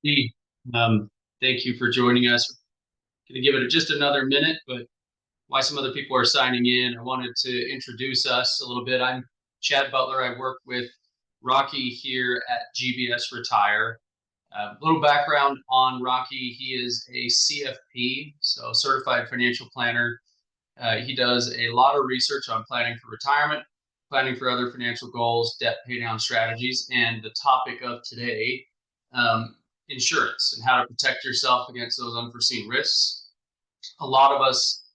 Hey, thank you for joining us. Going to give it just another minute, but while some other people are signing in, I wanted to introduce us a little bit. I'm Chad Butler. I work with Rocky here at GBS Retire. A little background on Rocky. He is a CFP, so Certified Financial Planner. He does a lot of research on planning for retirement, planning for other financial goals, debt pay down strategies, and the topic of today, insurance and how to protect yourself against those unforeseen risks. A lot of us,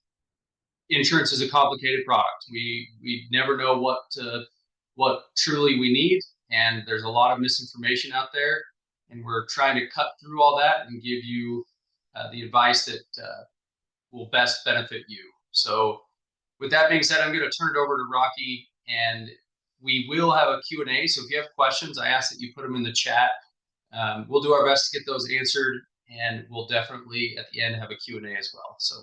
insurance is a complicated product. We never know what truly we need, and there's a lot of misinformation out there, and we're trying to cut through all that and give you the advice that will best benefit you. So with that being said, I'm going to turn it over to Rocky, and we will have a Q&A. So if you have questions, I ask that you put them in the chat. We'll do our best to get those answered, and we'll definitely at the end have a Q&A as well. So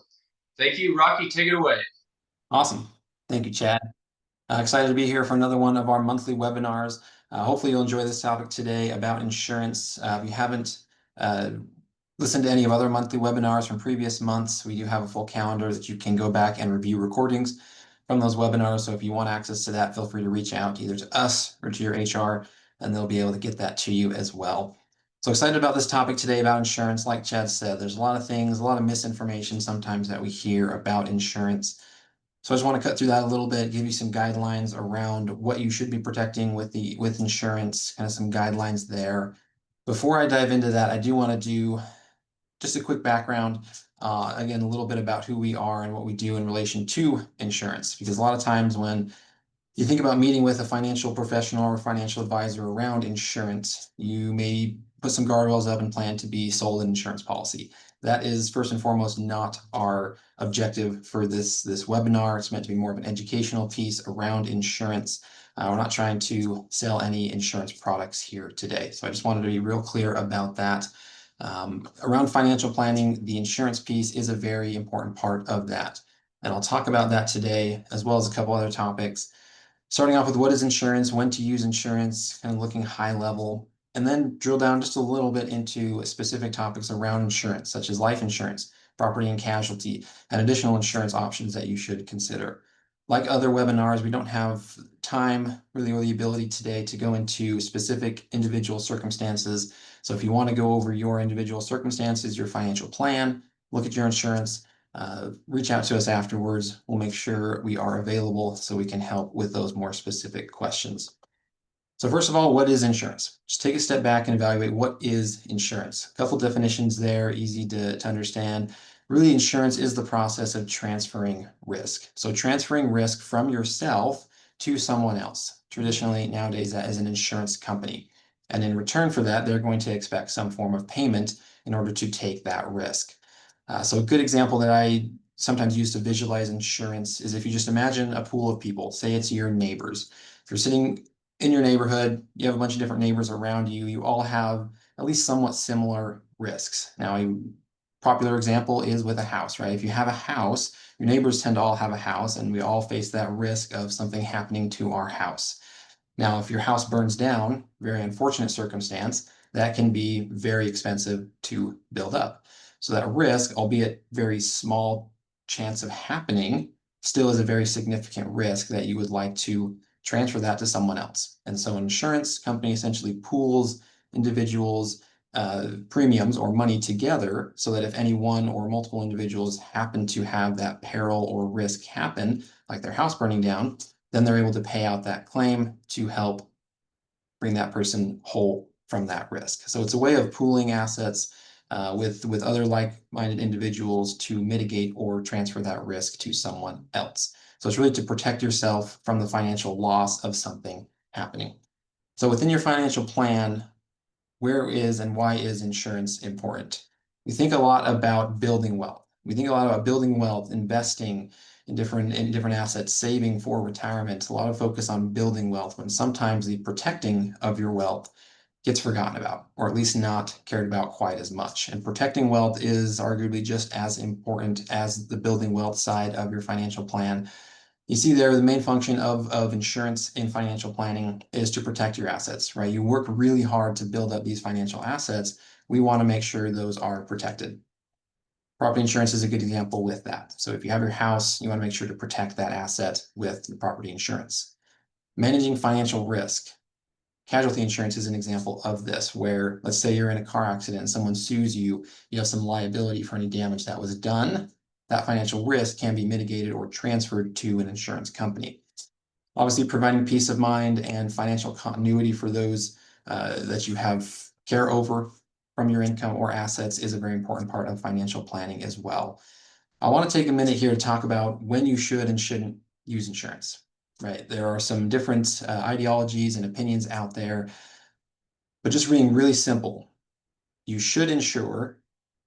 thank you, Rocky. Take it away. Awesome. Thank you, Chad. Excited to be here for another one of our monthly webinars. Hopefully you'll enjoy this topic today about insurance. If you haven't listened to any of other monthly webinars from previous months, we do have a full calendar that you can go back and review recordings from those webinars. So if you want access to that, feel free to reach out either to us or to your HR, and they'll be able to get that to you as well. So excited about this topic today about insurance. Like Chad said, there's a lot of things, a lot of misinformation sometimes that we hear about insurance. So I just want to cut through that a little bit, give you some guidelines around what you should be protecting with insurance, kind of some guidelines there. Before I dive into that, I do want to do just a quick background, again, a little bit about who we are and what we do in relation to insurance, because a lot of times when you think about meeting with a financial professional or financial advisor around insurance, you may put some guardrails up and plan to be sold an insurance policy. That is first and foremost not our objective for this webinar. It's meant to be more of an educational piece around insurance. We're not trying to sell any insurance products here today. So I just wanted to be real clear about that. Around financial planning, the insurance piece is a very important part of that. And I'll talk about that today, as well as a couple other topics. Starting off with what is insurance, when to use insurance, kind of looking high level, and then drill down just a little bit into specific topics around insurance, such as life insurance, property and casualty, and additional insurance options that you should consider. Like other webinars, we don't have time really or the ability today to go into specific individual circumstances. So if you want to go over your individual circumstances, your financial plan, look at your insurance, reach out to us afterwards. We'll make sure we are available so we can help with those more specific questions. So first of all, what is insurance? Just take a step back and evaluate what is insurance. A couple definitions there, easy to understand. Really, insurance is the process of transferring risk. So transferring risk from yourself to someone else. Traditionally, nowadays, that is an insurance company. And in return for that, they're going to expect some form of payment in order to take that risk. So a good example that I sometimes use to visualize insurance is if you just imagine a pool of people, say it's your neighbors. If you're sitting in your neighborhood, you have a bunch of different neighbors around you, you all have at least somewhat similar risks. Now, a popular example is with a house, right? If you have a house, your neighbors tend to all have a house, and we all face that risk of something happening to our house. Now, if your house burns down, very unfortunate circumstance, that can be very expensive to build up. So that risk, albeit very small chance of happening, still is a very significant risk that you would like to transfer that to someone else. And so an insurance company essentially pools individuals' premiums or money together so that if any one or multiple individuals happen to have that peril or risk happen, like their house burning down, then they're able to pay out that claim to help bring that person whole from that risk. So it's a way of pooling assets with other like-minded individuals to mitigate or transfer that risk to someone else. So it's really to protect yourself from the financial loss of something happening. So within your financial plan, where is and why is insurance important? We think a lot about building wealth. We think a lot about building wealth, investing in different assets, saving for retirement. A lot of focus on building wealth, when sometimes the protecting of your wealth gets forgotten about, or at least not cared about quite as much. And protecting wealth is arguably just as important as the building wealth side of your financial plan. You see there, the main function of insurance in financial planning is to protect your assets, right? You work really hard to build up these financial assets. We want to make sure those are protected. Property insurance is a good example with that. So if you have your house, you want to make sure to protect that asset with the property insurance. Managing financial risk. Casualty insurance is an example of this, where let's say you're in a car accident and someone sues you, you have some liability for any damage that was done. That financial risk can be mitigated or transferred to an insurance company. Obviously, providing peace of mind and financial continuity for those that you have care over from your income or assets is a very important part of financial planning as well. I want to take a minute here to talk about when you should and shouldn't use insurance, right? There are some different ideologies and opinions out there, but just being really simple, you should insure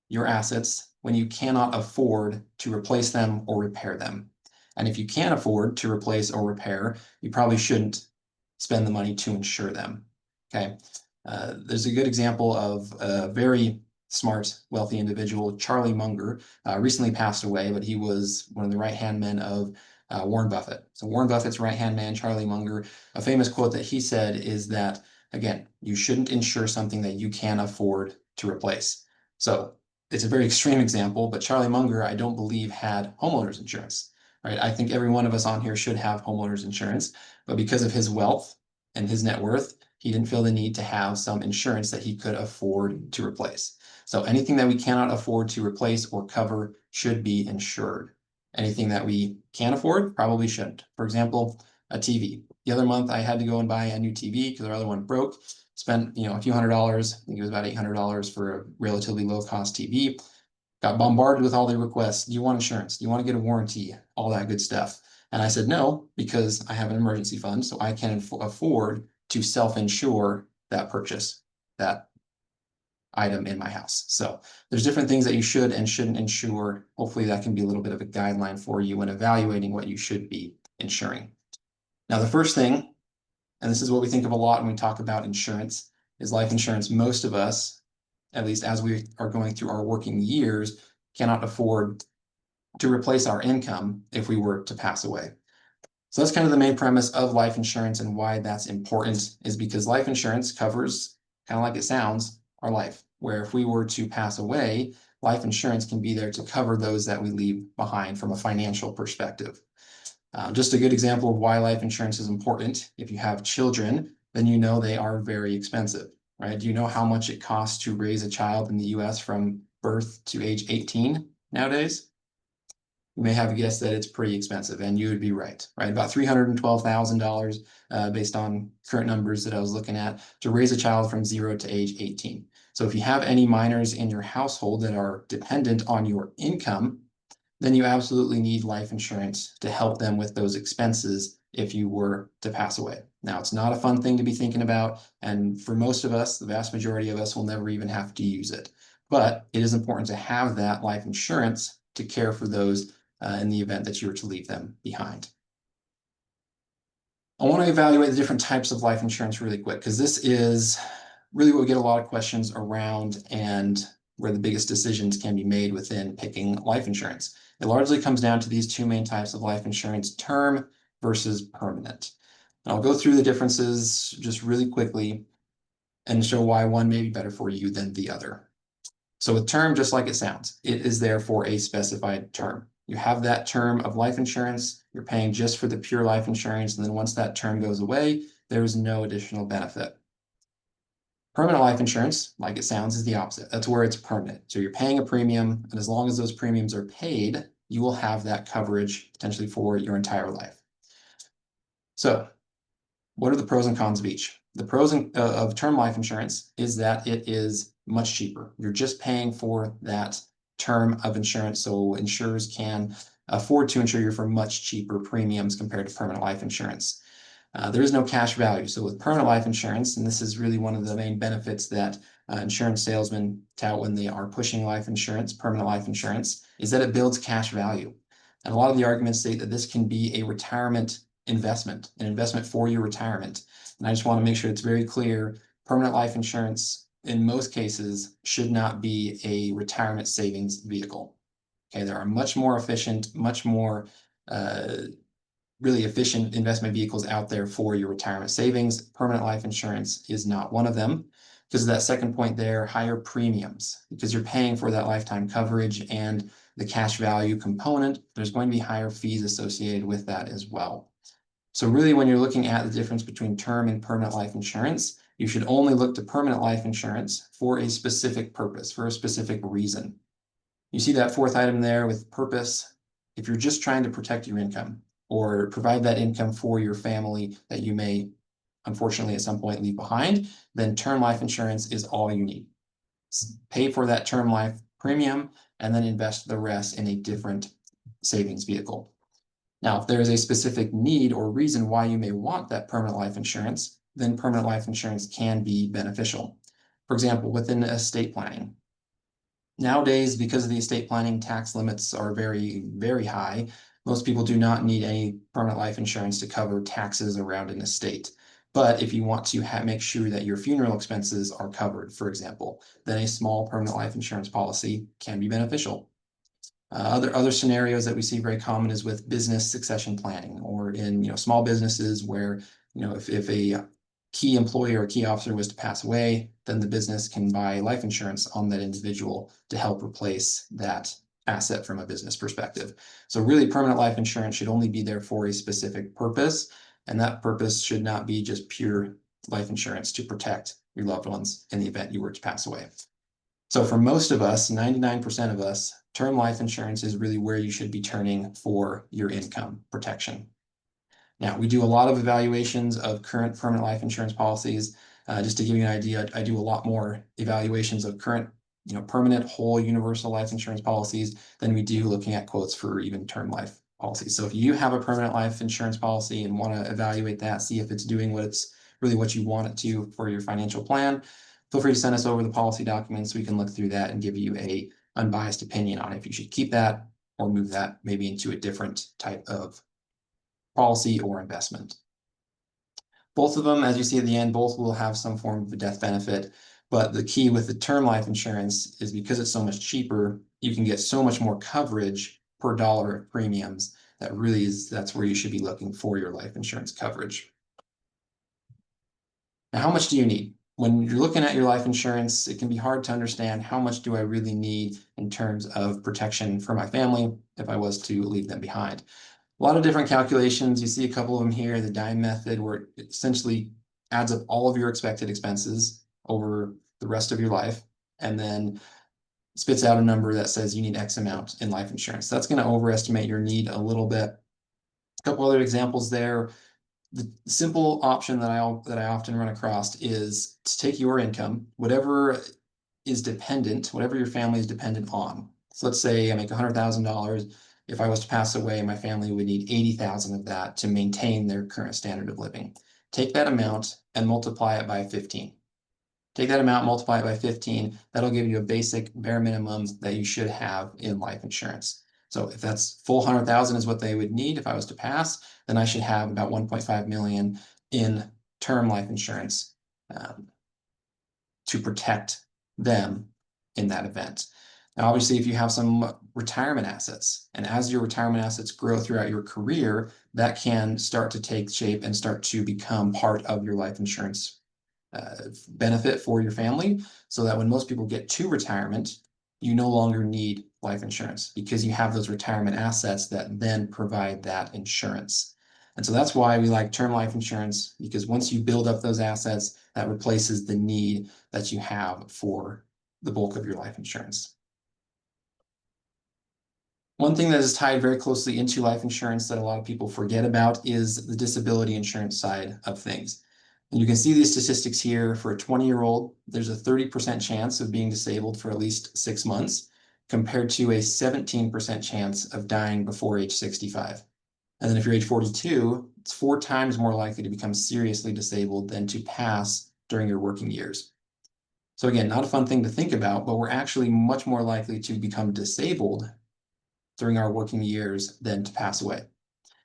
your assets when you cannot afford to replace them or repair them. And if you can't afford to replace or repair, you probably shouldn't spend the money to insure them. Okay. There's a good example of a very smart, wealthy individual, Charlie Munger, recently passed away, but he was one of the right-hand men of Warren Buffett. So Warren Buffett's right-hand man, Charlie Munger, a famous quote that he said is that, again, you shouldn't insure something that you can't afford to replace. So it's a very extreme example, but Charlie Munger, I don't believe, had homeowners insurance, right? I think every one of us on here should have homeowners insurance, but because of his wealth and his net worth, he didn't feel the need to have some insurance that he could afford to replace. So anything that we cannot afford to replace or cover should be insured. Anything that we can't afford probably shouldn't. For example, a TV. The other month I had to go and buy a new TV because our other one broke. Spent, a few $100s. I think it was about $800 for a relatively low cost TV. Got bombarded with all the requests. Do you want insurance? Do you want to get a warranty? All that good stuff. And I said no, because I have an emergency fund, so I can afford to self-insure that purchase, that item in my house. So there's different things that you should and shouldn't insure. Hopefully that can be a little bit of a guideline for you when evaluating what you should be insuring. Now, the first thing, and this is what we think of a lot when we talk about insurance, is life insurance. Most of us, at least as we are going through our working years, cannot afford to replace our income if we were to pass away. So that's kind of the main premise of life insurance, and why that's important is because life insurance covers, kind of like it sounds, our life, where if we were to pass away, life insurance can be there to cover those that we leave behind from a financial perspective. Just a good example of why life insurance is important. If you have children, then you know they are very expensive, right? Do you know how much it costs to raise a child in the US from birth to age 18 nowadays? You may have a guess that it's pretty expensive, and you would be right? About $312,000 based on current numbers that I was looking at to raise a child from 0 to age 18. So if you have any minors in your household that are dependent on your income, then you absolutely need life insurance to help them with those expenses if you were to pass away. Now, it's not a fun thing to be thinking about, and for most of us, the vast majority of us will never even have to use it. But it is important to have that life insurance to care for those in the event that you were to leave them behind. I want to evaluate the different types of life insurance really quick, because this is really what we get a lot of questions around, and where the biggest decisions can be made within picking life insurance. It largely comes down to these two main types of life insurance: term versus permanent. And I'll go through the differences just really quickly and show why one may be better for you than the other. So with term, just like it sounds, it is there for a specified term. You have that term of life insurance, you're paying just for the pure life insurance, and then once that term goes away, there is no additional benefit. Permanent life insurance, like it sounds, is the opposite. That's where it's permanent. So you're paying a premium, and as long as those premiums are paid, you will have that coverage potentially for your entire life. So what are the pros and cons of each? The pros of term life insurance is that it is much cheaper. You're just paying for that term of insurance, so insurers can afford to insure you for much cheaper premiums compared to permanent life insurance. There is no cash value. So with permanent life insurance, and this is really one of the main benefits that insurance salesmen tout when they are pushing life insurance, permanent life insurance, is that it builds cash value. And a lot of the arguments state that this can be a retirement investment, an investment for your retirement. And I just want to make sure it's very clear, permanent life insurance in most cases should not be a retirement savings vehicle. Okay, there are much more efficient, much more really efficient investment vehicles out there for your retirement savings. Permanent life insurance is not one of them. Because of that second point there, higher premiums, because you're paying for that lifetime coverage and the cash value component, there's going to be higher fees associated with that as well. So really, when you're looking at the difference between term and permanent life insurance, you should only look to permanent life insurance for a specific purpose, for a specific reason. You see that fourth item there with purpose. If you're just trying to protect your income or provide that income for your family that you may unfortunately at some point leave behind, then term life insurance is all you need. Pay for that term life premium and then invest the rest in a different savings vehicle. Now, if there is a specific need or reason why you may want that permanent life insurance, then permanent life insurance can be beneficial. For example, within estate planning. Nowadays, because of the estate planning, tax limits are very, very high. Most people do not need any permanent life insurance to cover taxes around an estate. But if you want to make sure that your funeral expenses are covered, for example, then a small permanent life insurance policy can be beneficial. Other scenarios that we see very common is with business succession planning, or in small businesses where if a key employee or key officer was to pass away, then the business can buy life insurance on that individual to help replace that asset from a business perspective. So really, permanent life insurance should only be there for a specific purpose, and that purpose should not be just pure life insurance to protect your loved ones in the event you were to pass away. So for most of us, 99% of us, term life insurance is really where you should be turning for your income protection. Now, we do a lot of evaluations of current permanent life insurance policies. Just to give you an idea, I do a lot more evaluations of current, permanent whole universal life insurance policies than we do looking at quotes for even term life policies. So if you have a permanent life insurance policy and want to evaluate that, see if it's doing what you want it to for your financial plan, feel free to send us over the policy documents so we can look through that and give you a unbiased opinion on if you should keep that or move that maybe into a different type of policy or investment. Both of them, as you see at the end, both will have some form of a death benefit, but the key with the term life insurance is because it's so much cheaper, you can get so much more coverage per dollar of premiums that's where you should be looking for your life insurance coverage. Now, how much do you need? When you're looking at your life insurance, it can be hard to understand how much do I really need in terms of protection for my family if I was to leave them behind. A lot of different calculations. You see a couple of them here, the dime method, where it essentially adds up all of your expected expenses over the rest of your life, and then spits out a number that says you need X amount in life insurance. That's going to overestimate your need a little bit. A couple other examples there. The simple option that I often run across is to take your income, whatever your family is dependent on. So let's say I make $100,000. If I was to pass away, my family would need 80,000 of that to maintain their current standard of living. Take that amount and multiply it by 15. Take that amount, multiply it by 15. That'll give you a basic bare minimum that you should have in life insurance. So if that's full 100,000 is what they would need if I was to pass, then I should have about 1.5 million in term life insurance to protect them in that event. Now, obviously, if you have some retirement assets, and as your retirement assets grow throughout your career, that can start to take shape and start to become part of your life insurance benefit for your family, so that when most people get to retirement, you no longer need life insurance because you have those retirement assets that then provide that insurance. And so that's why we like term life insurance, because once you build up those assets, that replaces the need that you have for the bulk of your life insurance. One thing that is tied very closely into life insurance that a lot of people forget about is the disability insurance side of things. And you can see these statistics here. For a 20-year-old, there's a 30% chance of being disabled for at least 6 months, compared to a 17% chance of dying before age 65. And then if you're age 42, it's 4 times more likely to become seriously disabled than to pass during your working years. So again, not a fun thing to think about, but we're actually much more likely to become disabled during our working years than to pass away.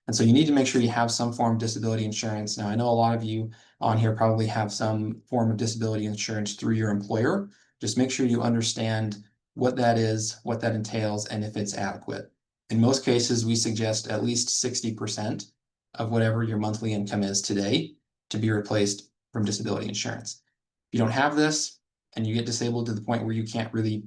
And so you need to make sure you have some form of disability insurance. Now, I know a lot of you on here probably have some form of disability insurance through your employer. Just make sure you understand what that is, what that entails, and if it's adequate. In most cases, we suggest at least 60% of whatever your monthly income is today to be replaced from disability insurance. If you don't have this and you get disabled to the point where you can't really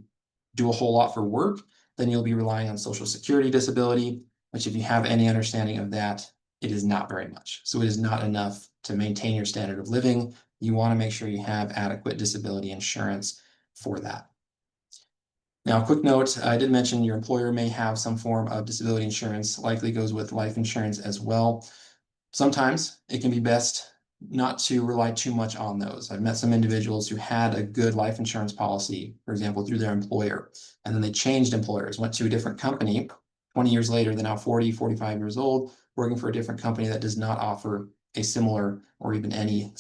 do a whole lot for work, then you'll be relying on Social Security disability, which if you have any understanding of that, it is not very much. So it is not enough to maintain your standard of living. You want to make sure you have adequate disability insurance for that. Now, a quick note, I did mention your employer may have some form of disability insurance, likely goes with life insurance as well. Sometimes it can be best not to rely too much on those. I've met some individuals who had a good life insurance policy, for example, through their employer, and then they changed employers, went to a different company. 20 years later, they're now 40, 45 years old, working for a different company that does not offer a similar or even any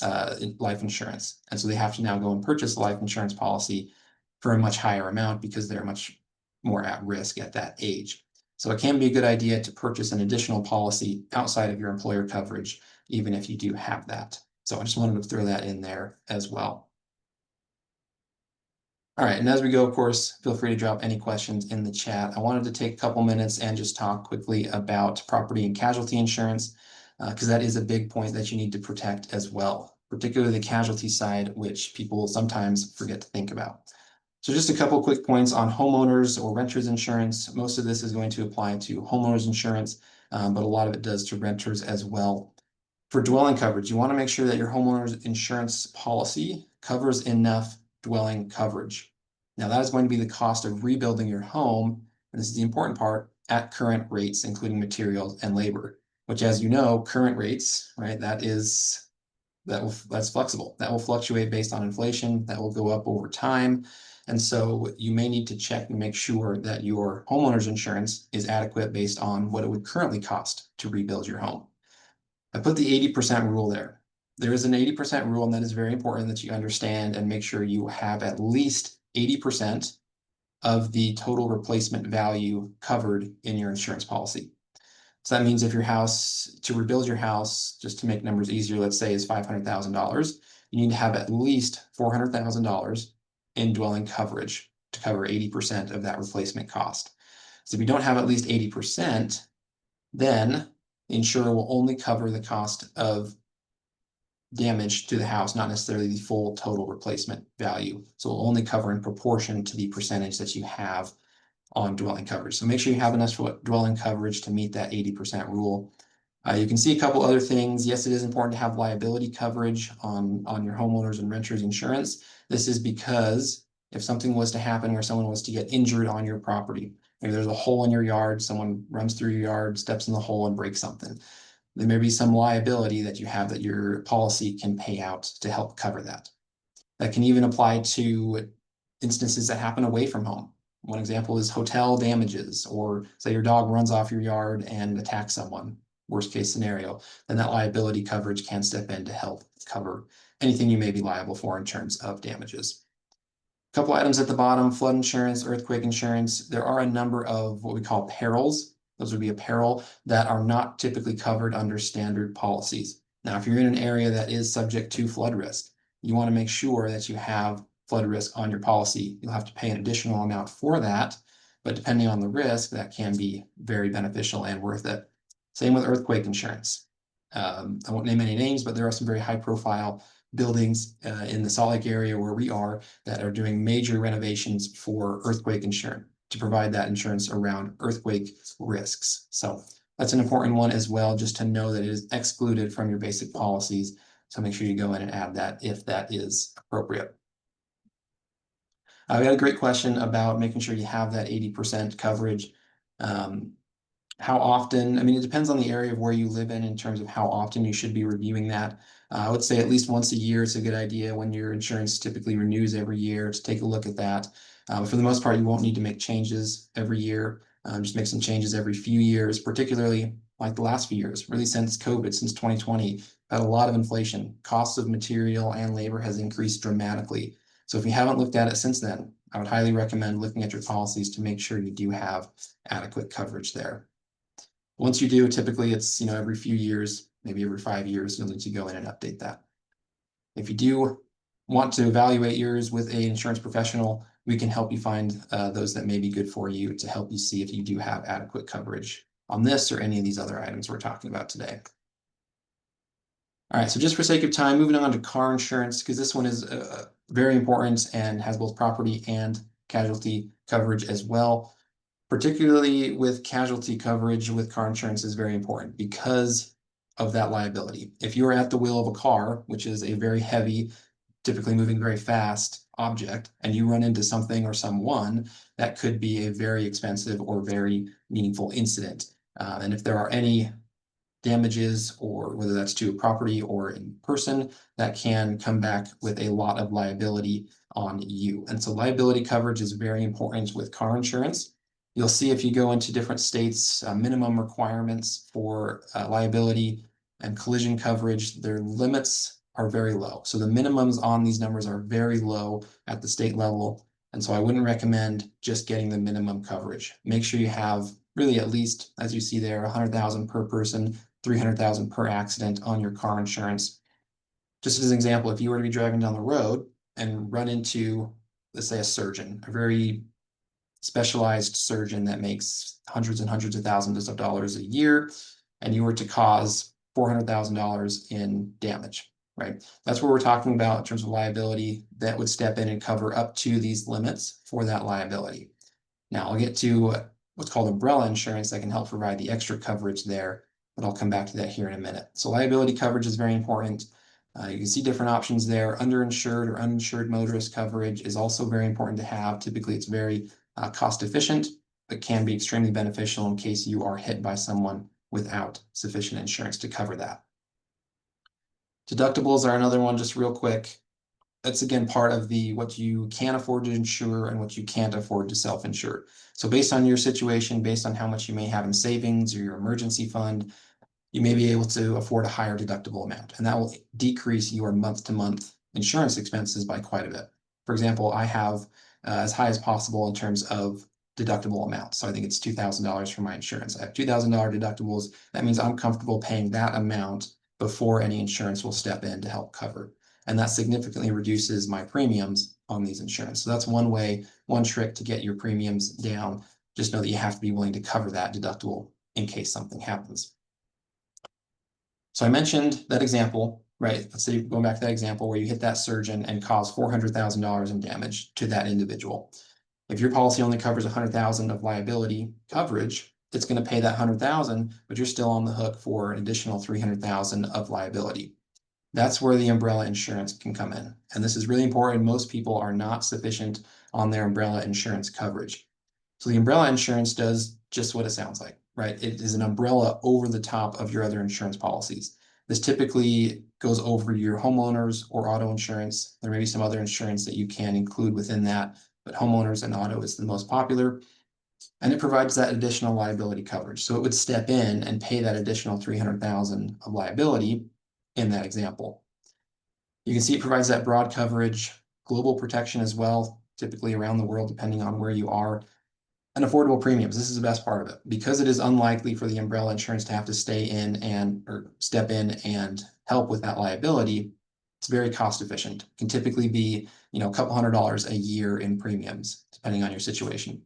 life insurance. And so they have to now go and purchase a life insurance policy for a much higher amount because they're much more at risk at that age. So it can be a good idea to purchase an additional policy outside of your employer coverage, even if you do have that. So I just wanted to throw that in there as well. All right, and as we go, of course, feel free to drop any questions in the chat. I wanted to take a couple minutes and just talk quickly about property and casualty insurance, because that is a big point that you need to protect as well, particularly the casualty side, which people sometimes forget to think about. So just a couple quick points on homeowners or renters insurance. Most of this is going to apply to homeowners insurance, but a lot of it does to renters as well. For dwelling coverage, you want to make sure that your homeowner's insurance policy covers enough dwelling coverage. Now that is going to be the cost of rebuilding your home, and this is the important part, at current rates, including materials and labor, which, as you know, current rates, right, that's flexible. That will fluctuate based on inflation. That will go up over time. And so you may need to check and make sure that your homeowner's insurance is adequate based on what it would currently cost to rebuild your home. I put the 80% rule there. There is an 80% rule, and that is very important that you understand and make sure you have at least 80% of the total replacement value covered in your insurance policy. So that means if your house, to rebuild your house, just to make numbers easier, let's say is $500,000, you need to have at least $400,000 in dwelling coverage to cover 80% of that replacement cost. So if you don't have at least 80%, then the insurer will only cover the cost of damage to the house, not necessarily the full total replacement value. So it will only cover in proportion to the percentage that you have on dwelling coverage. So make sure you have enough dwelling coverage to meet that 80% rule. You can see a couple other things. Yes, it is important to have liability coverage on your homeowners and renters insurance. This is because if something was to happen where someone was to get injured on your property, maybe there's a hole in your yard, someone runs through your yard, steps in the hole and breaks something, there may be some liability that you have that your policy can pay out to help cover that. That can even apply to instances that happen away from home. One example is hotel damages, or say your dog runs off your yard and attacks someone, worst case scenario, then that liability coverage can step in to help cover anything you may be liable for in terms of damages. A couple items at the bottom, flood insurance, earthquake insurance. There are a number of what we call perils. Those would be a peril that are not typically covered under standard policies. Now, if you're in an area that is subject to flood risk, you want to make sure that you have flood risk on your policy. You'll have to pay an additional amount for that, but depending on the risk, that can be very beneficial and worth it. Same with earthquake insurance. I won't name any names, but there are some very high profile buildings in the Salt Lake area where we are that are doing major renovations for earthquake insurance to provide that insurance around earthquake risks. So that's an important one as well, just to know that it is excluded from your basic policies. So make sure you go in and add that if that is appropriate. We had a great question about making sure you have that 80% coverage. How often? I mean, it depends on the area of where you live in terms of how often you should be reviewing that. I would say at least once a year, it's a good idea when your insurance typically renews every year to take a look at that. But for the most part, you won't need to make changes every year. Just make some changes every few years, particularly like the last few years, really since COVID, since 2020, had a lot of inflation. Costs of material and labor has increased dramatically. So if you haven't looked at it since then, I would highly recommend looking at your policies to make sure you do have adequate coverage there. Once you do, typically it's every few years, maybe every 5 years, you'll need to go in and update that. If you do want to evaluate yours with an insurance professional, we can help you find those that may be good for you to help you see if you do have adequate coverage on this or any of these other items we're talking about today. All right, so just for sake of time, moving on to car insurance, because this one is very important and has both property and casualty coverage as well. Particularly with casualty coverage with car insurance is very important because of that liability. If you are at the wheel of a car, which is a very heavy, typically moving very fast object, and you run into something or someone, that could be a very expensive or very meaningful incident. And if there are any damages, or whether that's to a property or in person, that can come back with a lot of liability on you. And so liability coverage is very important with car insurance. You'll see if you go into different states, minimum requirements for liability and collision coverage, their limits are very low. So the minimums on these numbers are very low at the state level. And so I wouldn't recommend just getting the minimum coverage. Make sure you have really at least, as you see there, 100,000 per person, 300,000 per accident on your car insurance. Just as an example, if you were to be driving down the road and run into, let's say, a surgeon, a very specialized surgeon that makes hundreds and hundreds of thousands of dollars a year, and you were to cause $400,000 in damage, right? That's what we're talking about in terms of liability that would step in and cover up to these limits for that liability. Now I'll get to what's called umbrella insurance that can help provide the extra coverage there, but I'll come back to that here in a minute. So liability coverage is very important. You can see different options there. Underinsured or uninsured motorist coverage is also very important to have. Typically, it's very cost efficient, but can be extremely beneficial in case you are hit by someone without sufficient insurance to cover that. Deductibles are another one, just real quick. That's again part of the what you can afford to insure and what you can't afford to self-insure. So based on your situation, based on how much you may have in savings or your emergency fund, you may be able to afford a higher deductible amount, and that will decrease your month-to-month insurance expenses by quite a bit. For example, I have as high as possible in terms of deductible amounts. So I think it's $2,000 for my insurance. I have $2,000 deductibles. That means I'm comfortable paying that amount before any insurance will step in to help cover. And that significantly reduces my premiums on these insurance. So that's one way, one trick to get your premiums down. Just know that you have to be willing to cover that deductible in case something happens. So I mentioned that example, right? Let's say going back to that example where you hit that surgeon and cause $400,000 in damage to that individual. If your policy only covers 100,000 of liability coverage, it's going to pay that 100,000, but you're still on the hook for an additional 300,000 of liability. That's where the umbrella insurance can come in. And this is really important. Most people are not sufficient on their umbrella insurance coverage. So the umbrella insurance does just what it sounds like, right? It is an umbrella over the top of your other insurance policies. This typically goes over your homeowners or auto insurance. There may be some other insurance that you can include within that, but homeowners and auto is the most popular. And it provides that additional liability coverage. So it would step in and pay that additional 300,000 of liability in that example. You can see it provides that broad coverage, global protection as well, typically around the world, depending on where you are, and affordable premiums. This is the best part of it. Because it is unlikely for the umbrella insurance to have to stay in and or step in and help with that liability, it's very cost efficient. It can typically be, a couple $100 a year in premiums, depending on your situation.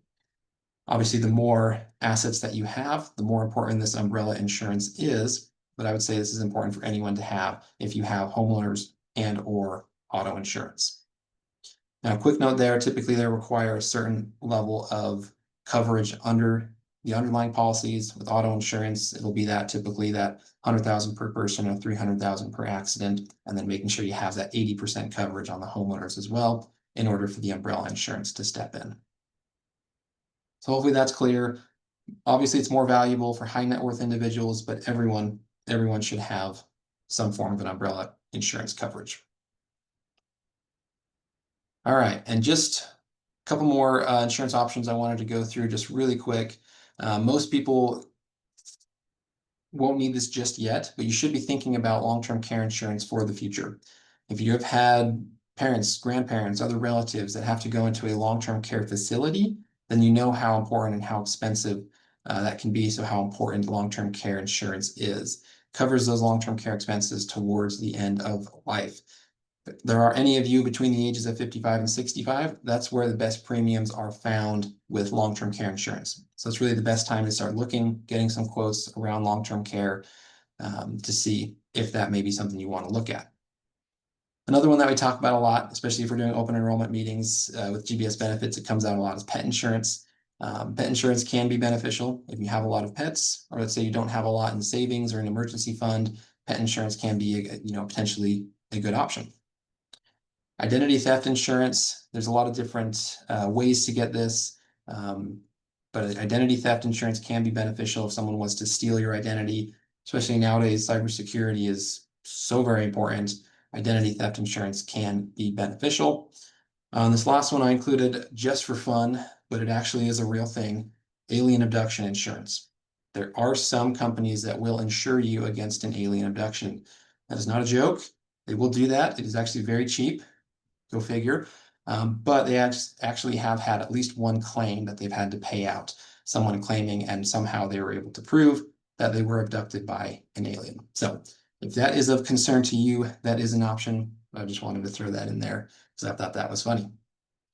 Obviously, the more assets that you have, the more important this umbrella insurance is. But I would say this is important for anyone to have if you have homeowners and or auto insurance. Now, a quick note there, typically they require a certain level of coverage under the underlying policies. With auto insurance, it'll be that typically that 100,000 per person or 300,000 per accident, and then making sure you have that 80% coverage on the homeowners as well in order for the umbrella insurance to step in. So hopefully that's clear. Obviously, it's more valuable for high net worth individuals, but everyone should have some form of an umbrella insurance coverage. All right, and just a couple more insurance options I wanted to go through just really quick. Most people won't need this just yet, but you should be thinking about long-term care insurance for the future. If you have had parents, grandparents, other relatives that have to go into a long-term care facility, then you know how important and how expensive that can be. So how important long-term care insurance is. Covers those long-term care expenses towards the end of life. If there are any of you between the ages of 55 and 65, that's where the best premiums are found with long-term care insurance. So it's really the best time to start looking, getting some quotes around long-term care to see if that may be something you want to look at. Another one that we talk about a lot, especially if we're doing open enrollment meetings with GBS benefits, it comes out a lot, is pet insurance. Pet insurance can be beneficial if you have a lot of pets, or let's say you don't have a lot in savings or an emergency fund. Pet insurance can be, potentially a good option. Identity theft insurance, there's a lot of different ways to get this, but identity theft insurance can be beneficial if someone wants to steal your identity, especially nowadays. Cybersecurity is so very important. Identity theft insurance can be beneficial. This last one I included just for fun, but it actually is a real thing: alien abduction insurance. There are some companies that will insure you against an alien abduction. That is not a joke. They will do that. It is actually very cheap. Go figure. But they actually have had at least one claim that they've had to pay out. Someone claiming, and somehow they were able to prove that they were abducted by an alien. So if that is of concern to you, that is an option. I just wanted to throw that in there because I thought that was funny.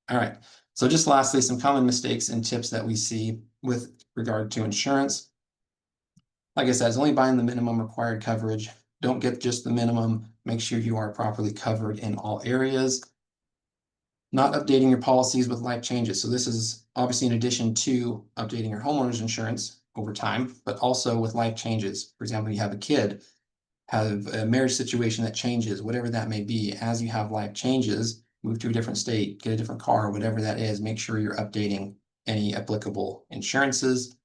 All right. So just lastly, some common mistakes and tips that we see with regard to insurance. Like I said, it's only buying the minimum required coverage. Don't get just the minimum. Make sure you are properly covered in all areas. Not updating your policies with life changes. So this is obviously in addition to updating your homeowner's insurance over time, but also with life changes. For example, you have a kid, have a marriage situation that changes, whatever that may be. As you have life changes, move to a different state, get a different car, whatever that is, make sure you're updating any applicable insurances.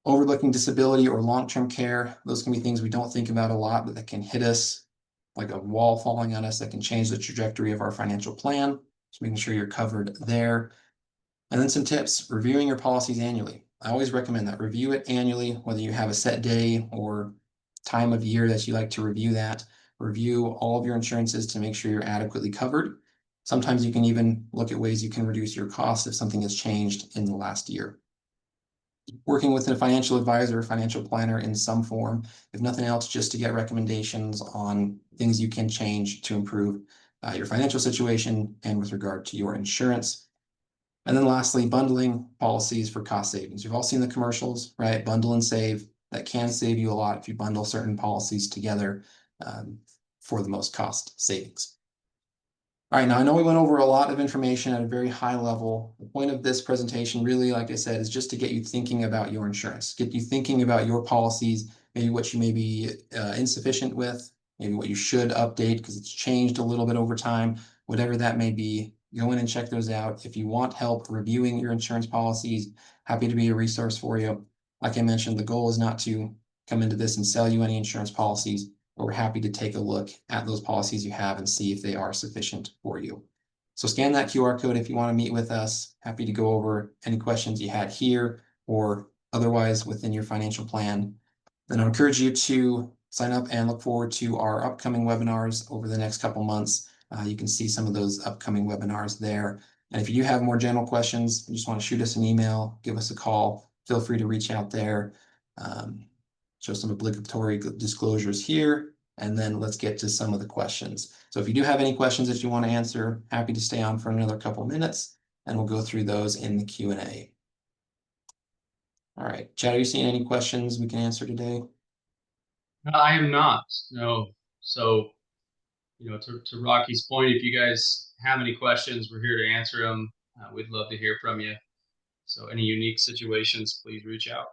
Overlooking disability or long-term care, those can be things we don't think about a lot, but that can hit us like a wall falling on us, that can change the trajectory of our financial plan. So making sure you're covered there. And then some tips: reviewing your policies annually. I always recommend that. Review it annually, whether you have a set day or time of year that you like to review that. Review all of your insurances to make sure you're adequately covered. Sometimes you can even look at ways you can reduce your costs if something has changed in the last year. Working with a financial advisor or financial planner in some form, if nothing else, just to get recommendations on things you can change to improve your financial situation and with regard to your insurance. And then lastly, bundling policies for cost savings. You've all seen the commercials, right? Bundle and save. That can save you a lot if you bundle certain policies together for the most cost savings. All right, now I know we went over a lot of information at a very high level. The point of this presentation really, like I said, is just to get you thinking about your insurance, get you thinking about your policies, maybe what you may be insufficient with, maybe what you should update because it's changed a little bit over time, whatever that may be. Go in and check those out. If you want help reviewing your insurance policies, happy to be a resource for you. Like I mentioned, the goal is not to come into this and sell you any insurance policies, but we're happy to take a look at those policies you have and see if they are sufficient for you. So scan that QR code if you want to meet with us. Happy to go over any questions you had here or otherwise within your financial plan. Then I encourage you to sign up and look forward to our upcoming webinars over the next couple months. You can see some of those upcoming webinars there. And if you do have more general questions, you just want to shoot us an email, give us a call, feel free to reach out there. Show some obligatory disclosures here, and then let's get to some of the questions. So if you do have any questions that you want to answer, happy to stay on for another couple minutes, and we'll go through those in the Q&A. All right, Chad, are you seeing any questions we can answer today? I am not, no. So, to Rocky's point, if you guys have any questions, we're here to answer them. We'd love to hear from you. So any unique situations, please reach out.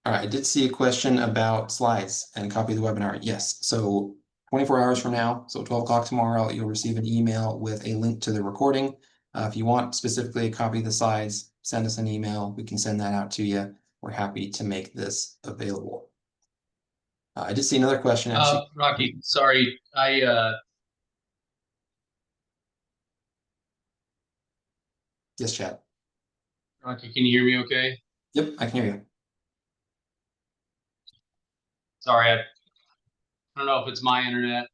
All right, I did see a question about slides and copy of the webinar. Yes, so 24 hours from now, so 12 o'clock tomorrow, you'll receive an email with a link to the recording. If you want specifically a copy of the slides, send us an email. We can send that out to you. We're happy to make this available. I did see another question. Actually, Rocky, sorry, yes, Chad. Rocky, can you hear me okay? Yep, I can hear you. Sorry, I don't know if it's my internet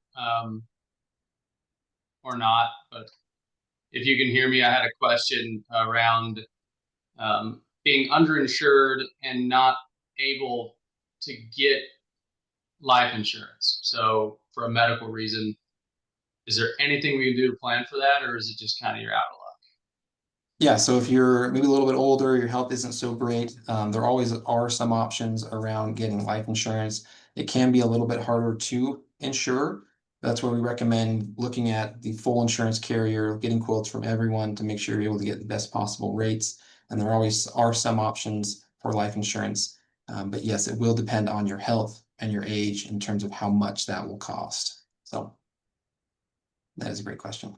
or not, but if you can hear me, I had a question around being underinsured and not able to get life insurance. So for a medical reason, is there anything we can do to plan for that, or is it just kind of you're out of luck? Yeah, so if you're maybe a little bit older, your health isn't so great, there always are some options around getting life insurance. it can be a little bit harder to insure. That's where we recommend looking at the full insurance carrier, getting quotes from everyone to make sure you're able to get the best possible rates. And there always are some options for life insurance. But yes, it will depend on your health and your age in terms of how much that will cost. So that is a great question.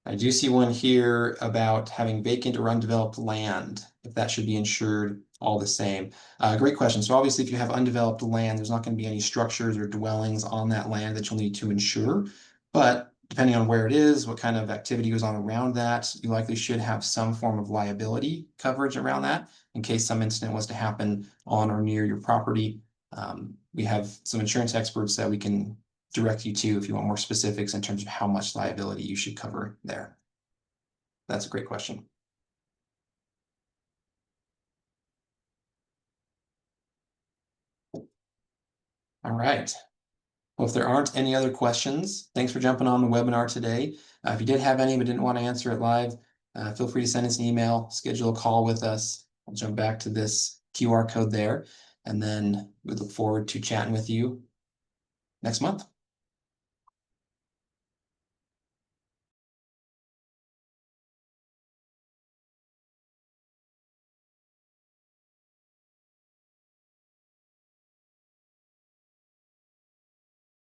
I do see one here about having vacant or undeveloped land, if that should be insured all the same. Great question. So obviously, if you have undeveloped land, there's not going to be any structures or dwellings on that land that you'll need to insure. But depending on where it is, what kind of activity goes on around that, you likely should have some form of liability coverage around that in case some incident was to happen on or near your property. We have some insurance experts that we can direct you to if you want more specifics in terms of how much liability you should cover there. That's a great question. All right. Well, if there aren't any other questions, thanks for jumping on the webinar today. If you did have any but didn't want to answer it live, feel free to send us an email, schedule a call with us. I'll jump back to this QR code there, and then we look forward to chatting with you next month.